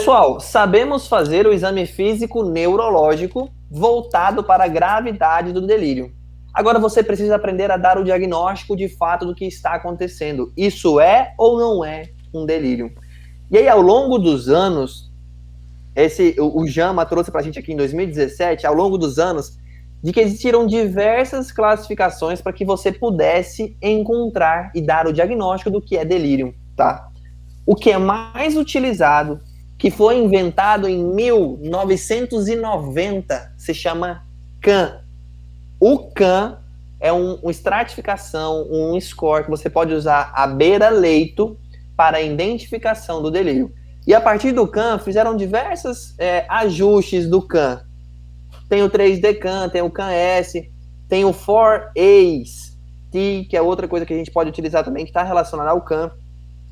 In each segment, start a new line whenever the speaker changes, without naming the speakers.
Pessoal, sabemos fazer o exame físico neurológico voltado para a gravidade do delírio. Agora você precisa aprender a dar o diagnóstico de fato do que está acontecendo. Isso é ou não é um delírio? E aí, ao longo dos anos, o JAMA trouxe para a gente aqui em 2017, ao longo dos anos, de que existiram diversas classificações para que você pudesse encontrar e dar o diagnóstico do que é delírio, tá? O que é mais utilizado, que foi inventado em 1990, se chama CAN. O CAN é uma estratificação, um score que você pode usar à beira-leito para a identificação do delírio. E a partir do CAN, fizeram diversos ajustes do CAN. Tem o 3D CAN, tem o CAN-S, tem o 4ACE-T, que é outra coisa que a gente pode utilizar também, que está relacionada ao CAN.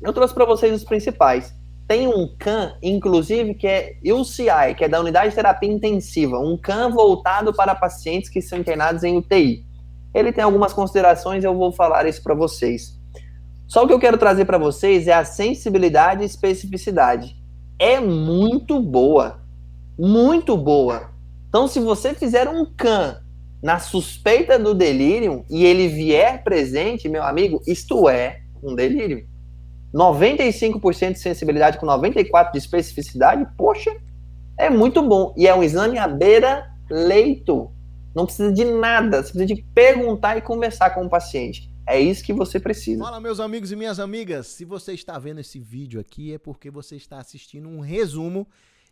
Eu trouxe para vocês os principais. Tem um CAN, inclusive, que é UCI, que é da Unidade de Terapia Intensiva, um CAN voltado para pacientes que são internados em UTI. Ele tem algumas considerações e eu vou falar isso para vocês. Só o que eu quero trazer para vocês é a sensibilidade e especificidade. É muito boa. Muito boa. Então, se você fizer um CAN na suspeita do delírio e ele vier presente, meu amigo, isto é um delírio. 95% de sensibilidade com 94% de especificidade, poxa, é muito bom. E é um exame à beira-leito. Não precisa de nada, você precisa de perguntar e conversar com o paciente. É isso que você precisa.
Fala, meus amigos e minhas amigas. Se você está vendo esse vídeo aqui, é porque você está assistindo um resumo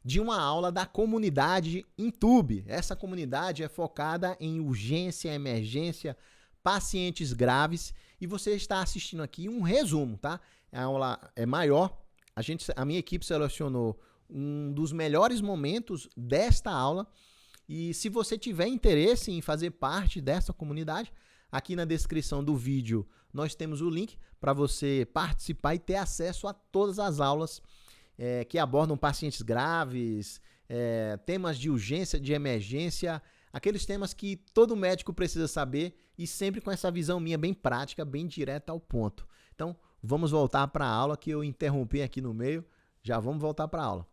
de uma aula da comunidade Intube. Essa comunidade é focada em urgência, emergência, pacientes graves. E você está assistindo aqui um resumo, tá? A aula é maior. A minha equipe selecionou um dos melhores momentos desta aula. E se você tiver interesse em fazer parte dessa comunidade, aqui na descrição do vídeo nós temos o link para você participar e ter acesso a todas as aulas que abordam pacientes graves, temas de urgência, de emergência, aqueles temas que todo médico precisa saber e sempre com essa visão minha bem prática, bem direta ao ponto. Então, vamos voltar para a aula que eu interrompi aqui no meio. Já vamos voltar para a aula.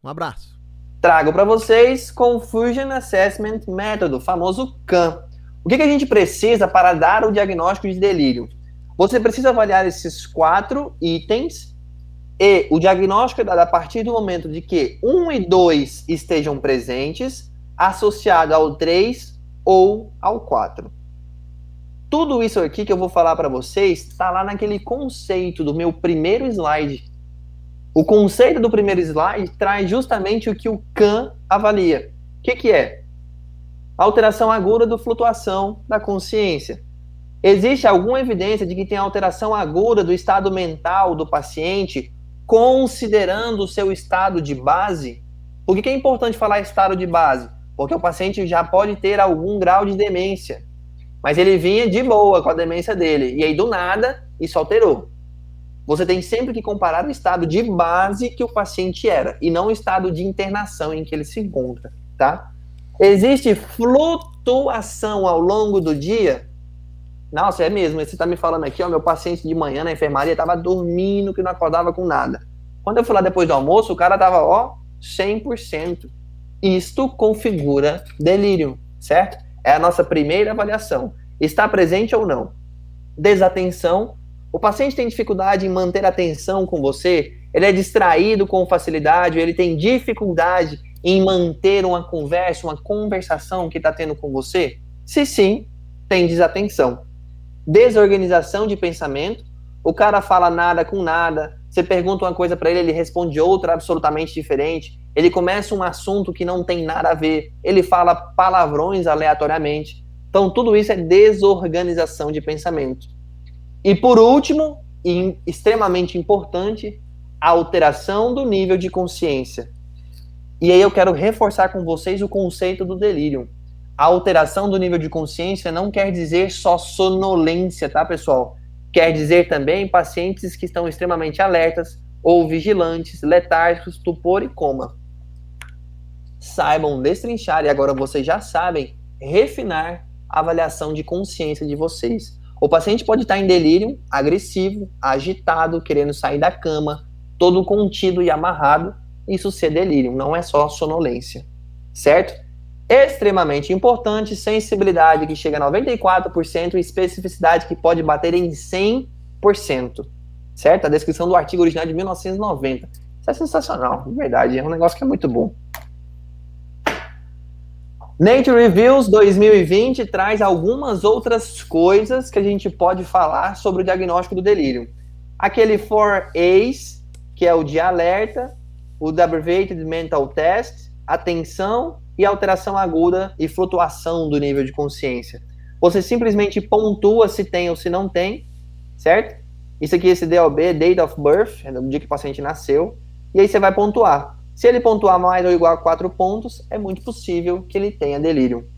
Um abraço.
Trago para vocês Confusion Assessment Method, o famoso CAN. O que a gente precisa para dar o diagnóstico de delírio? Você precisa avaliar esses 4 itens e o diagnóstico é dado a partir do momento de que 1 e 2 estejam presentes, associado ao 3 ou ao 4. Tudo isso aqui que eu vou falar para vocês está lá naquele conceito do meu primeiro slide. O conceito do primeiro slide traz justamente o que o CAN avalia. O que é? Alteração aguda da flutuação da consciência. Existe alguma evidência de que tem alteração aguda do estado mental do paciente, considerando o seu estado de base? Por que é importante falar estado de base? Porque o paciente já pode ter algum grau de demência, mas ele vinha de boa com a demência dele, e aí do nada isso alterou. Você tem sempre que comparar o estado de base que o paciente era, e não o estado de internação em que ele se encontra, tá? Existe flutuação ao longo do dia? Nossa, é mesmo, você está me falando aqui, ó, meu paciente de manhã na enfermaria estava dormindo, que não acordava com nada. Quando eu fui lá depois do almoço, o cara estava, 100%. Isto configura delírio, certo? É a nossa primeira avaliação. Está presente ou não? Desatenção. O paciente tem dificuldade em manter a atenção com você? Ele é distraído com facilidade? Ele tem dificuldade em manter uma conversa, uma conversação que está tendo com você? Se sim, tem desatenção. Desorganização de pensamento. O cara fala nada com nada. Você pergunta uma coisa para ele, ele responde outra absolutamente diferente. Ele começa um assunto que não tem nada a ver. Ele fala palavrões aleatoriamente. Então, tudo isso é desorganização de pensamento. E por último, e extremamente importante, a alteração do nível de consciência. E aí eu quero reforçar com vocês o conceito do delírio. A alteração do nível de consciência não quer dizer só sonolência, tá, pessoal? Quer dizer também pacientes que estão extremamente alertas ou vigilantes, letárgicos, stupor e coma. Saibam destrinchar, e agora vocês já sabem, refinar a avaliação de consciência de vocês. O paciente pode estar em delírio, agressivo, agitado, querendo sair da cama, todo contido e amarrado, isso ser delírio, não é só sonolência, certo? Extremamente importante, sensibilidade que chega a 94% e especificidade que pode bater em 100%, certo? A descrição do artigo original de 1990. Isso é sensacional, de verdade, é um negócio que é muito bom. Nature Reviews 2020 traz algumas outras coisas que a gente pode falar sobre o diagnóstico do delírio. Aquele 4As, que é o de alerta, o Abbreviated Mental Test, atenção e alteração aguda e flutuação do nível de consciência. Você simplesmente pontua se tem ou se não tem, certo? Isso aqui, esse DOB, Date of Birth, é no dia que o paciente nasceu, e aí você vai pontuar. Se ele pontuar mais ou igual a 4 pontos, é muito possível que ele tenha delírio.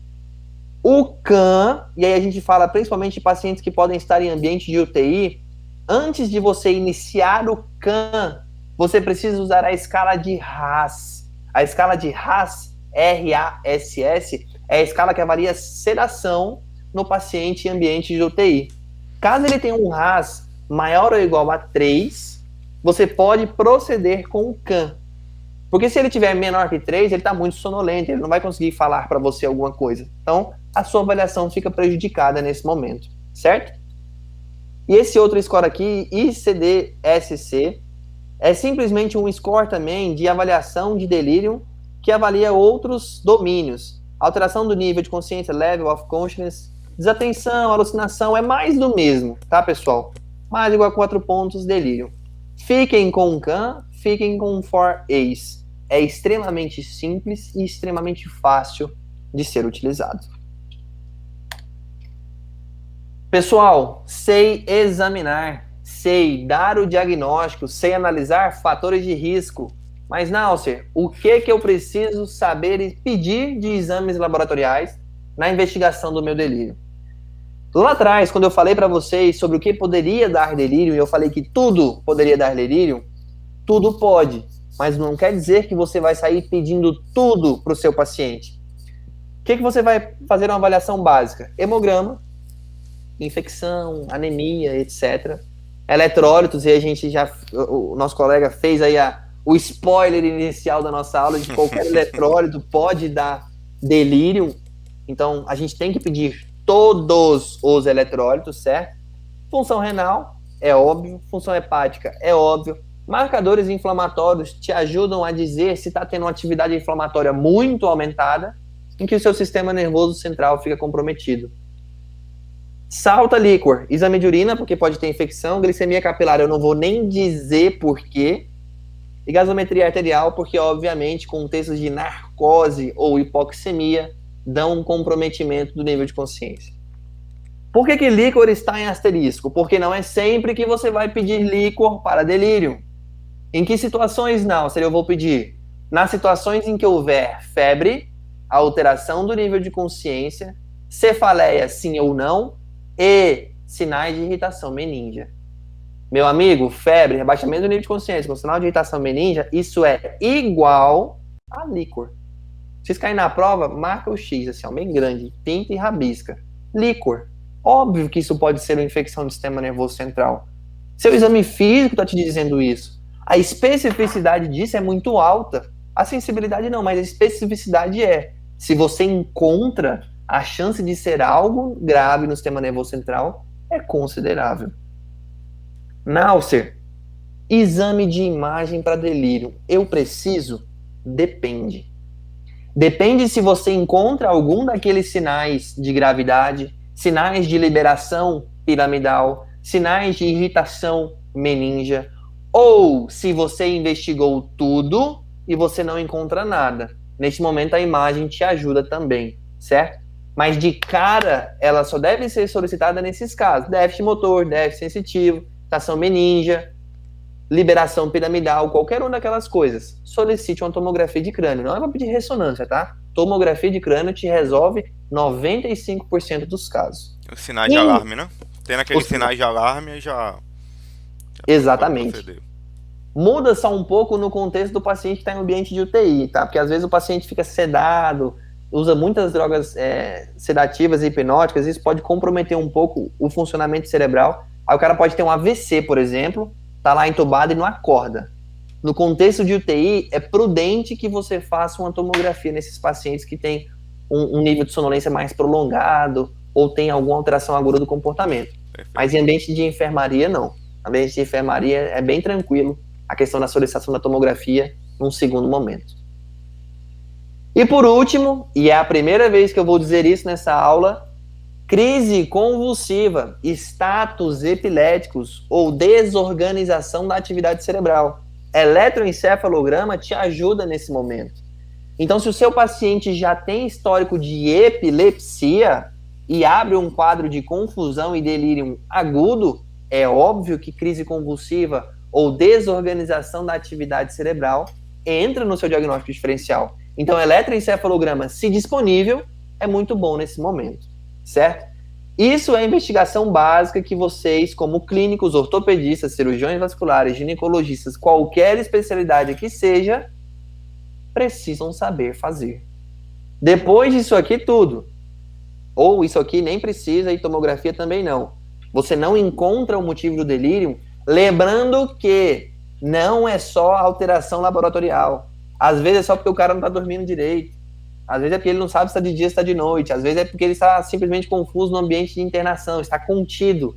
O CAN, e aí a gente fala principalmente de pacientes que podem estar em ambiente de UTI, antes de você iniciar o CAN, você precisa usar a escala de RASS. A escala de RASS, R-A-S-S, é a escala que avalia sedação no paciente em ambiente de UTI. Caso ele tenha um RASS maior ou igual a 3, você pode proceder com o CAN. Porque se ele tiver menor que 3, ele está muito sonolento, ele não vai conseguir falar para você alguma coisa. Então, a sua avaliação fica prejudicada nesse momento, certo? E esse outro score aqui, ICD-SC, é simplesmente um score também de avaliação de delírio que avalia outros domínios. Alteração do nível de consciência, level of consciousness, desatenção, alucinação, é mais do mesmo, tá, pessoal? Mais igual a 4 pontos, delírio. Fiquem com o CAN, fiquem com o 4As. É extremamente simples e extremamente fácil de ser utilizado. Pessoal, sei examinar, sei dar o diagnóstico, sei analisar fatores de risco. Mas, Naucer, o que eu preciso saber e pedir de exames laboratoriais na investigação do meu delírio? Lá atrás, quando eu falei para vocês sobre o que poderia dar delírio, e eu falei que tudo poderia dar delírio, tudo pode, mas não quer dizer que você vai sair pedindo tudo para o seu paciente. O que você vai fazer uma avaliação básica? Hemograma, infecção, anemia, etc. Eletrólitos, e a gente já, o nosso colega fez aí o spoiler inicial da nossa aula de que qualquer eletrólito pode dar delírio. Então, a gente tem que pedir todos os eletrólitos, certo? Função renal, é óbvio. Função hepática, é óbvio. Marcadores inflamatórios te ajudam a dizer se está tendo uma atividade inflamatória muito aumentada, em que o seu sistema nervoso central fica comprometido. Salta líquor, exame de urina, porque pode ter infecção. Glicemia capilar, eu não vou nem dizer por quê. E gasometria arterial, porque, obviamente, contextos de narcose ou hipoxemia dão um comprometimento do nível de consciência. Por que líquor está em asterisco? Porque não é sempre que você vai pedir líquor para delírio. Em que situações não? Eu vou pedir nas situações em que houver febre, alteração do nível de consciência, cefaleia sim ou não, e sinais de irritação meníngia. Meu amigo, febre, rebaixamento do nível de consciência com sinal de irritação meníngia, isso é igual a líquor. Se vocês caírem na prova, marca o X, assim, ó, bem grande, pinta e rabisca. Líquor. Óbvio que isso pode ser uma infecção do sistema nervoso central. Seu exame físico está te dizendo isso. A especificidade disso é muito alta. A sensibilidade não, mas a especificidade é. Se você encontra, a chance de ser algo grave no sistema nervoso central é considerável. Naucer, exame de imagem para delírio. Eu preciso? Depende. Depende se você encontra algum daqueles sinais de gravidade, sinais de liberação piramidal, sinais de irritação meníngia, ou se você investigou tudo e você não encontra nada. Neste momento a imagem te ajuda também, certo? Mas de cara, ela só deve ser solicitada nesses casos. Déficit motor, déficit sensitivo, irritação meníngia, liberação piramidal, qualquer uma daquelas coisas. Solicite uma tomografia de crânio. Não é para pedir ressonância, tá? Tomografia de crânio te resolve 95% dos casos.
Os sinais de alarme, né? Tendo aqueles sinais de alarme, já
exatamente. Muda só um pouco no contexto do paciente que está em ambiente de UTI, tá? Porque às vezes o paciente fica sedado, usa muitas drogas sedativas e hipnóticas, isso pode comprometer um pouco o funcionamento cerebral. Aí o cara pode ter um AVC, por exemplo, tá lá entubado e não acorda. no contexto de UTI, é prudente que você faça uma tomografia nesses pacientes que têm um nível de sonolência mais prolongado ou tem alguma alteração aguda do comportamento.
Perfeito.
Mas em ambiente de enfermaria, não. Ambiente de enfermaria é bem tranquilo a questão da solicitação da tomografia num segundo momento. E por último, e é a primeira vez que eu vou dizer isso nessa aula, crise convulsiva, status epiléticos ou desorganização da atividade cerebral. Eletroencefalograma te ajuda nesse momento. Então, se o seu paciente já tem histórico de epilepsia e abre um quadro de confusão e delírio agudo, é óbvio que crise convulsiva ou desorganização da atividade cerebral entra no seu diagnóstico diferencial. Então, eletroencefalograma, se disponível, é muito bom nesse momento, certo? Isso é a investigação básica que vocês, como clínicos, ortopedistas, cirurgiões vasculares, ginecologistas, qualquer especialidade que seja, precisam saber fazer. Depois disso aqui tudo, ou isso aqui nem precisa e tomografia também não, você não encontra o motivo do delírio, lembrando que não é só alteração laboratorial. Às vezes é só porque o cara não está dormindo direito. Às vezes é porque ele não sabe se está de dia ou se está de noite. Às vezes é porque ele está simplesmente confuso no ambiente de internação, está contido.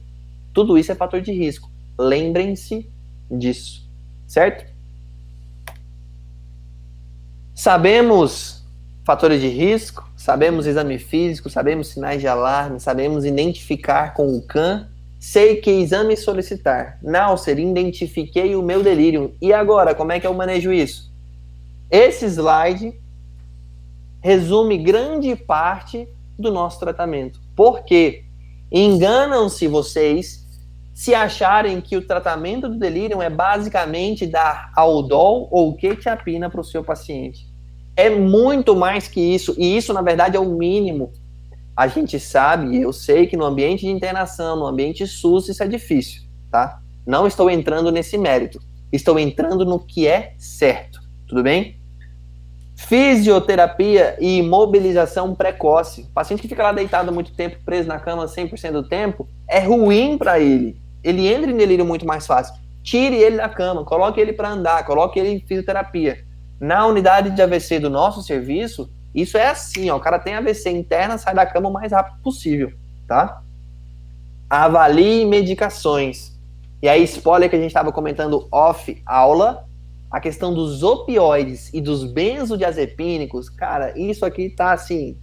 Tudo isso é fator de risco. Lembrem-se disso, certo? Sabemos fatores de risco, sabemos exame físico, sabemos sinais de alarme, sabemos identificar com o CAN. Sei que exame solicitar. Náusea, identifiquei o meu delírio. E agora, como é que eu manejo isso? Esse slide resume grande parte do nosso tratamento. Por quê? Enganam-se vocês se acharem que o tratamento do delírio é basicamente dar Aldol ou quetiapina para o seu paciente. É muito mais que isso, e isso, na verdade, é o mínimo. A gente sabe, eu sei que no ambiente de internação, no ambiente SUS, isso é difícil, tá? Não estou entrando nesse mérito. Estou entrando no que é certo, tudo bem? Fisioterapia e imobilização precoce. O paciente que fica lá deitado muito tempo, preso na cama 100% do tempo, é ruim para ele. Ele entra em delírio muito mais fácil. Tire ele da cama, coloque ele para andar, coloque ele em fisioterapia. Na unidade de AVC do nosso serviço, isso é assim, ó, o cara tem AVC interna, sai da cama o mais rápido possível, tá? Avalie medicações. E aí, spoiler que a gente estava comentando off aula, a questão dos opioides e dos benzodiazepínicos, cara, isso aqui tá, assim,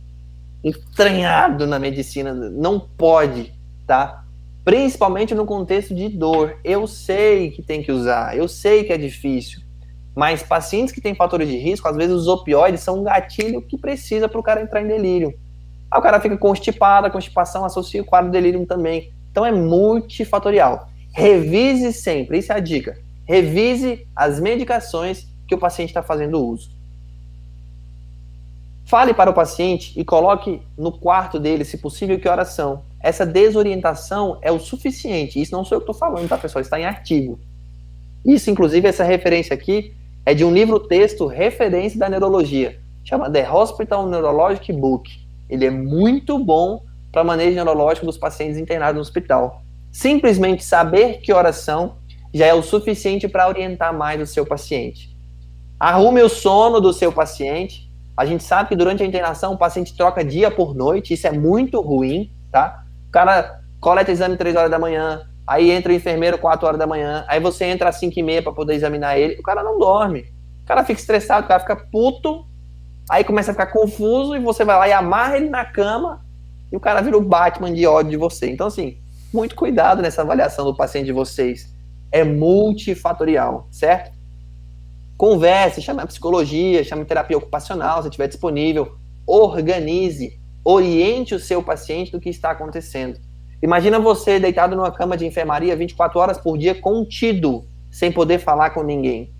entranhado na medicina, não pode, tá? Principalmente no contexto de dor. Eu sei que tem que usar, eu sei que é difícil, mas pacientes que têm fatores de risco, às vezes os opioides são um gatilho que precisa para o cara entrar em delírio. Aí o cara fica constipado, a constipação associa o quadro de delírio também. Então é multifatorial. Revise sempre, isso é a dica. Revise as medicações que o paciente está fazendo uso. Fale para o paciente e coloque no quarto dele, se possível, que horas são. Essa desorientação é o suficiente. Isso não sou eu que estou falando, tá, pessoal? Está em artigo. Isso, inclusive, essa referência aqui é de um livro-texto referência da neurologia. Chama The Hospital Neurologic Book. Ele é muito bom para manejo neurológico dos pacientes internados no hospital. Simplesmente saber que horas são já é o suficiente para orientar mais o seu paciente. Arrume o sono do seu paciente. A gente sabe que durante a internação o paciente troca dia por noite, isso é muito ruim, tá? O cara coleta exame 3 horas da manhã, aí entra o enfermeiro 4 horas da manhã, aí você entra às 5h30 para poder examinar ele, o cara não dorme. O cara fica estressado, o cara fica puto, aí começa a ficar confuso e você vai lá e amarra ele na cama e o cara vira o Batman de ódio de você. Então, assim, muito cuidado nessa avaliação do paciente de vocês. É multifatorial, certo? Converse, chame a psicologia, chame a terapia ocupacional, se estiver disponível. Organize, oriente o seu paciente do que está acontecendo. Imagina você deitado numa cama de enfermaria 24 horas por dia, contido, sem poder falar com ninguém.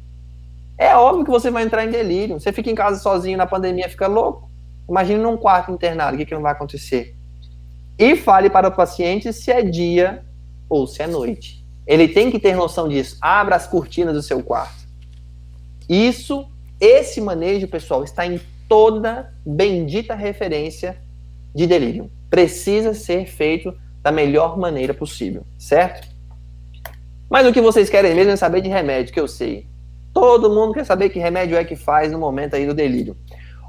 É óbvio que você vai entrar em delírio. Você fica em casa sozinho na pandemia, fica louco. Imagine num quarto internado, o que não vai acontecer? E fale para o paciente se é dia ou se é noite. Ele tem que ter noção disso. Abra as cortinas do seu quarto. Esse manejo, pessoal, está em toda bendita referência de delírio. Precisa ser feito da melhor maneira possível, certo? Mas o que vocês querem mesmo é saber de remédio, que eu sei. Todo mundo quer saber que remédio é que faz no momento aí do delírio.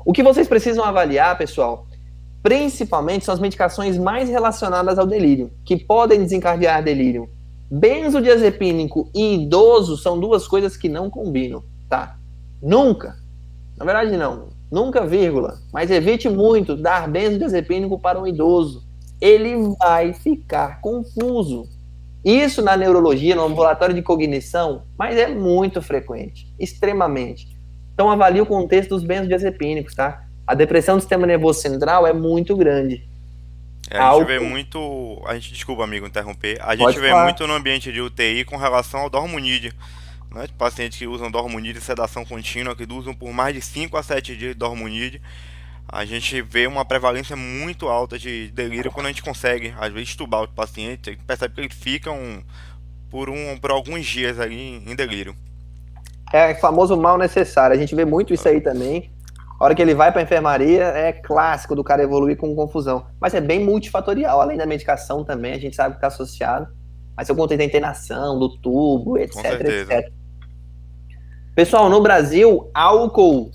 O que vocês precisam avaliar, pessoal, principalmente são as medicações mais relacionadas ao delírio, que podem desencadear delírio. Benzodiazepínico e idoso são duas coisas que não combinam, tá? Nunca, na verdade não, nunca, vírgula, mas evite muito dar benzodiazepínico para um idoso. Ele vai ficar confuso. Isso na neurologia, no ambulatório de cognição, mas é muito frequente, extremamente. Então avalie o contexto dos benzodiazepínicos, tá? A depressão do sistema nervoso central é muito grande.
A gente vê muito. Desculpa, amigo, interromper. A gente vê muito no ambiente de UTI com relação ao dormonide. Né? Pacientes que usam dormonide, sedação contínua, que usam por mais de 5 a 7 dias de dormonide. A gente vê uma prevalência muito alta de delírio quando a gente consegue, às vezes, tubar o paciente. A gente percebe que eles ficam por alguns dias ali em delírio.
É o famoso mal necessário. A gente vê muito isso aí também. A hora que ele vai para a enfermaria, é clássico do cara evoluir com confusão. Mas é bem multifatorial. Além da medicação também, a gente sabe que está associado. Mas eu contei da internação, do tubo, etc, etc. Pessoal, no Brasil, álcool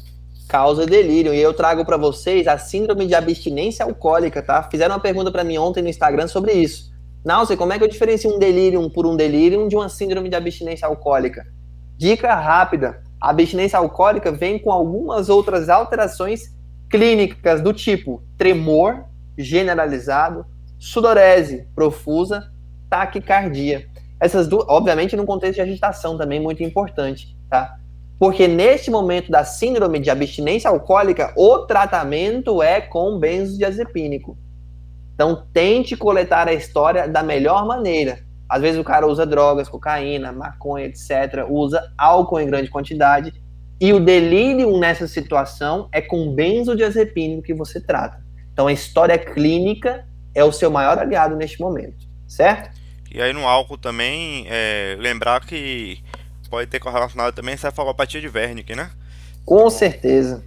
causa delírio. E eu trago para vocês a síndrome de abstinência alcoólica, tá? Fizeram uma pergunta para mim ontem no Instagram sobre isso. Náusea, como é que eu diferencio um delírio por um delírio de uma síndrome de abstinência alcoólica? Dica rápida. A abstinência alcoólica vem com algumas outras alterações clínicas do tipo tremor generalizado, sudorese profusa, taquicardia. Essas duas, obviamente, num contexto de agitação também muito importante, tá? Porque neste momento da síndrome de abstinência alcoólica, o tratamento é com benzodiazepínico. Então, tente coletar a história da melhor maneira. Às vezes o cara usa drogas, cocaína, maconha, etc. Usa álcool em grande quantidade. E o delírio nessa situação é com benzodiazepínico que você trata. Então, a história clínica é o seu maior aliado neste momento, certo?
E aí no álcool também, lembrar que pode ter correlacionado também cefalopatia de Wernicke, né?
Com certeza.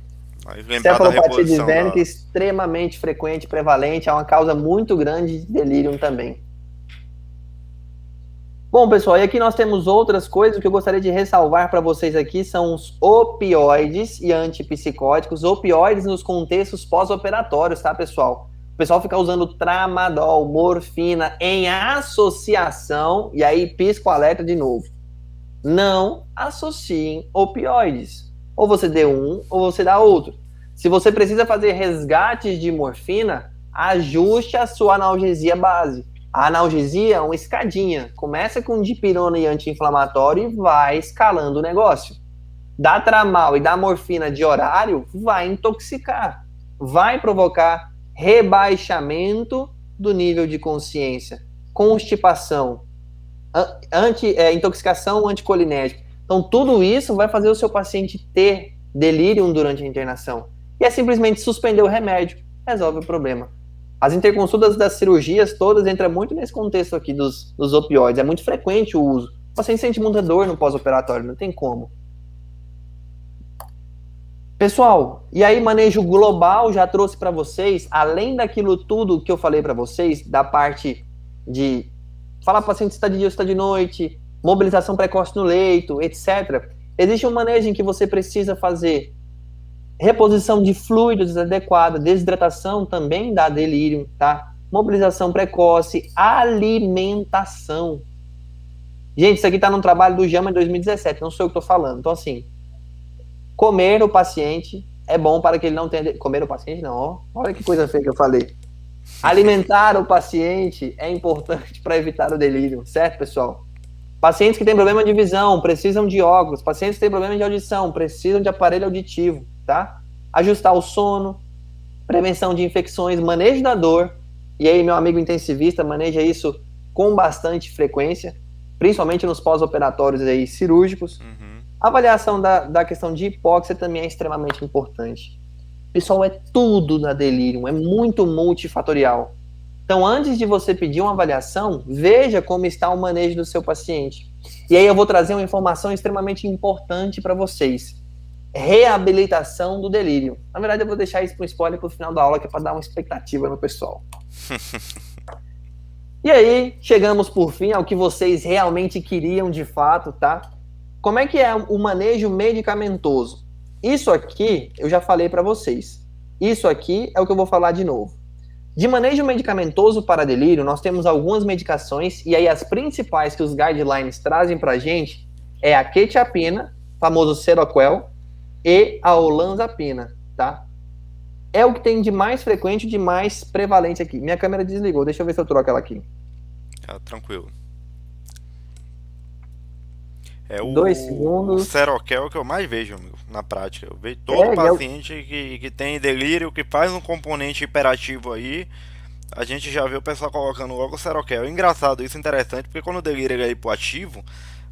Cefalopatia
de Wernicke é extremamente frequente, prevalente, é uma causa muito grande de delírio também. Bom, pessoal, e aqui nós temos outras coisas que eu gostaria de ressalvar para vocês aqui, são os opioides e antipsicóticos, opioides nos contextos pós-operatórios, tá, pessoal? O pessoal fica usando tramadol, morfina em associação, e aí pisco alerta de novo. Não associem opioides. Ou você dê um, ou você dá outro. Se você precisa fazer resgates de morfina, ajuste a sua analgesia base. A analgesia é uma escadinha. Começa com dipirona e anti-inflamatório e vai escalando o negócio. Dá tramal e dá morfina de horário, vai intoxicar. Vai provocar rebaixamento do nível de consciência, constipação, intoxicação anticolinética. Então, tudo isso vai fazer o seu paciente ter delírio durante a internação. E é simplesmente suspender o remédio, resolve o problema. As interconsultas das cirurgias todas entram muito nesse contexto aqui dos opioides. É muito frequente o uso. O paciente sente muita dor no pós-operatório, não tem como. Pessoal, e aí manejo global já trouxe para vocês, além daquilo tudo que eu falei para vocês, da parte de falar para o paciente se está de dia ou se está de noite, mobilização precoce no leito, etc. Existe um manejo em que você precisa fazer reposição de fluidos adequada, desidratação também dá delírio, tá? Mobilização precoce, alimentação. Gente, isso aqui tá num trabalho do JAMA em 2017, não sou eu que tô falando. Então, assim, comer o paciente é bom para que ele não tenha... Comer o paciente não, ó. Olha que coisa feia que eu falei. Alimentar o paciente é importante para evitar o delírio, certo, pessoal? Pacientes que têm problema de visão precisam de óculos. Pacientes que têm problema de audição precisam de aparelho auditivo, tá? Ajustar o sono, prevenção de infecções, manejo da dor. E aí, meu amigo intensivista, maneja isso com bastante frequência, principalmente nos pós-operatórios aí cirúrgicos. Avaliação da questão de hipóxia também é extremamente importante. Pessoal, é tudo na delírio, é muito multifatorial. Então, antes de você pedir uma avaliação, veja como está o manejo do seu paciente. E aí eu vou trazer uma informação extremamente importante para vocês. Reabilitação do delírio. Na verdade, eu vou deixar isso para um spoiler para o final da aula, que é para dar uma expectativa no pessoal. E aí, chegamos por fim ao que vocês realmente queriam de fato, tá? como é que é o manejo medicamentoso? Isso aqui, eu já falei para vocês. Isso aqui é o que eu vou falar de novo. De manejo medicamentoso para delírio, nós temos algumas medicações, e aí as principais que os guidelines trazem para a gente é a quetiapina, famoso Seroquel, e a olanzapina, tá? É o que tem de mais frequente, de mais prevalente aqui. Minha câmera desligou, deixa eu ver se eu troco ela aqui.
Tranquilo.
2 segundos.
O Seroquel que eu mais vejo, amigo, na prática. Eu vejo todo paciente que tem delírio, que faz um componente hiperativo aí, a gente já vê o pessoal colocando logo o Seroquel. É engraçado, isso é interessante, porque quando o delírio ele é hipoativo,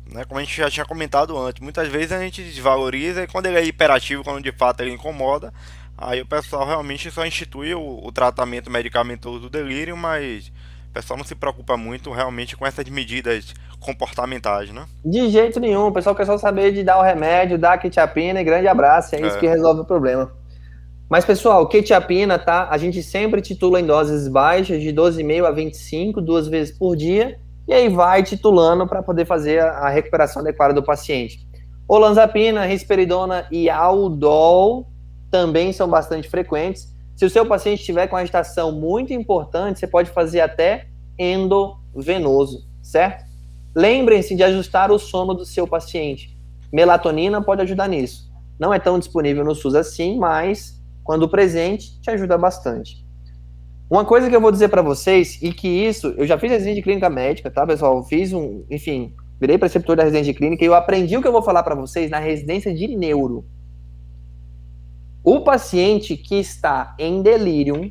né, como a gente já tinha comentado antes, muitas vezes a gente desvaloriza, e quando ele é hiperativo, quando de fato ele incomoda, aí o pessoal realmente só institui o tratamento medicamentoso do delírio, mas o pessoal não se preocupa muito realmente com essas medidas comportamentais, né?
De jeito nenhum, o pessoal quer só saber de dar o remédio, dar a quetiapina e grande abraço, é isso que resolve o problema. Mas, pessoal, quetiapina, tá? A gente sempre titula em doses baixas, de 12,5 a 25, 2 vezes por dia, e aí vai titulando para poder fazer a recuperação adequada do paciente. Olanzapina, risperidona e aldol também são bastante frequentes. Se o seu paciente estiver com agitação muito importante, você pode fazer até endovenoso, certo? Lembrem-se de ajustar o sono do seu paciente. Melatonina pode ajudar nisso. Não é tão disponível no SUS assim, mas quando presente, te ajuda bastante. Uma coisa que eu vou dizer para vocês, e que isso, eu já fiz residência de clínica médica, tá, pessoal? Eu fiz virei preceptor da residência de clínica e eu aprendi o que eu vou falar para vocês na residência de neuro. O paciente que está em delírio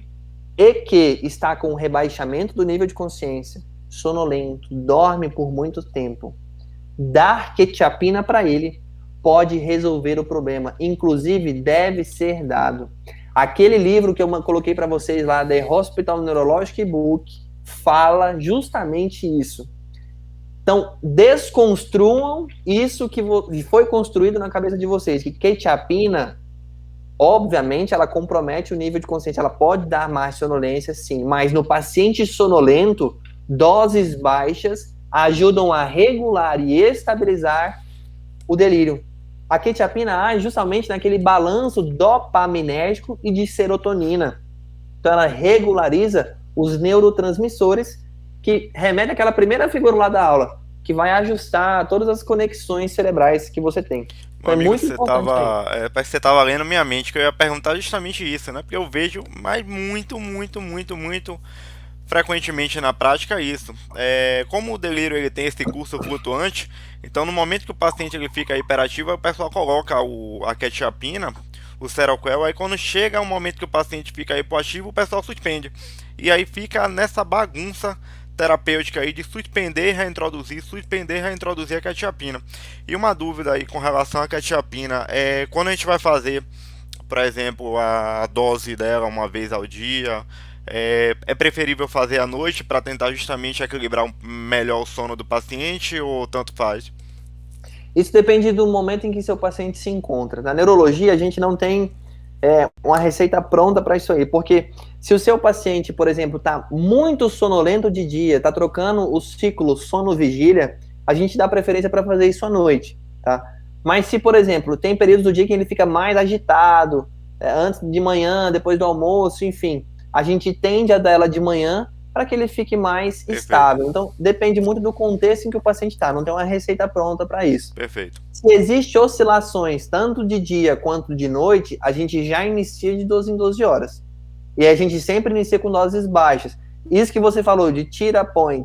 e que está com rebaixamento do nível de consciência, sonolento, dorme por muito tempo, dar quetiapina para ele pode resolver o problema. Inclusive, deve ser dado. Aquele livro que eu coloquei para vocês lá, The Hospital Neurologic Book, fala justamente isso. Então, desconstruam isso que foi construído na cabeça de vocês, que quetiapina, obviamente, ela compromete o nível de consciência, ela pode dar mais sonolência, sim, mas no paciente sonolento, doses baixas ajudam a regular e estabilizar o delírio. A quetiapina age justamente naquele balanço dopaminérgico e de serotonina. Então ela regulariza os neurotransmissores que remete àquela primeira figura lá da aula, que vai ajustar todas as conexões cerebrais que você tem. Então
amigo,
é muito importante.
Parece que você estava lendo minha mente, que eu ia perguntar justamente isso, né? Porque eu vejo muito frequentemente na prática isso. Como o delírio ele tem esse curso flutuante, então no momento que o paciente ele fica hiperativo, o pessoal coloca a quetiapina, o Seroquel, aí quando chega um momento que o paciente fica hipoativo, o pessoal suspende. E aí fica nessa bagunça terapêutica aí de suspender e reintroduzir a quetiapina. E uma dúvida aí com relação à quetiapina, quando a gente vai fazer, por exemplo, a dose dela uma vez ao dia, é preferível fazer à noite para tentar justamente equilibrar melhor o sono do paciente, ou tanto faz?
Isso depende do momento em que seu paciente se encontra. Na neurologia, a gente não tem uma receita pronta para isso aí, porque se o seu paciente, por exemplo, está muito sonolento de dia, está trocando o ciclo sono-vigília, a gente dá preferência para fazer isso à noite, tá? Mas se, por exemplo, tem períodos do dia que ele fica mais agitado, antes de manhã, depois do almoço, enfim, a gente tende a dar ela de manhã para que ele fique mais estável. Então, depende muito do contexto em que o paciente está. Não tem uma receita pronta para isso.
Perfeito.
Se existem oscilações, tanto de dia quanto de noite, a gente já inicia de 12 em 12 horas. E a gente sempre inicia com doses baixas. Isso que você falou de tira-põe,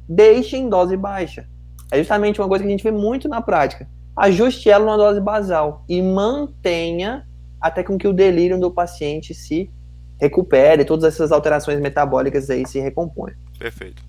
deixe em dose baixa. É justamente uma coisa que a gente vê muito na prática. Ajuste ela numa dose basal e mantenha até com que o delírio do paciente se recupere, todas essas alterações metabólicas aí se recomponham.
Perfeito.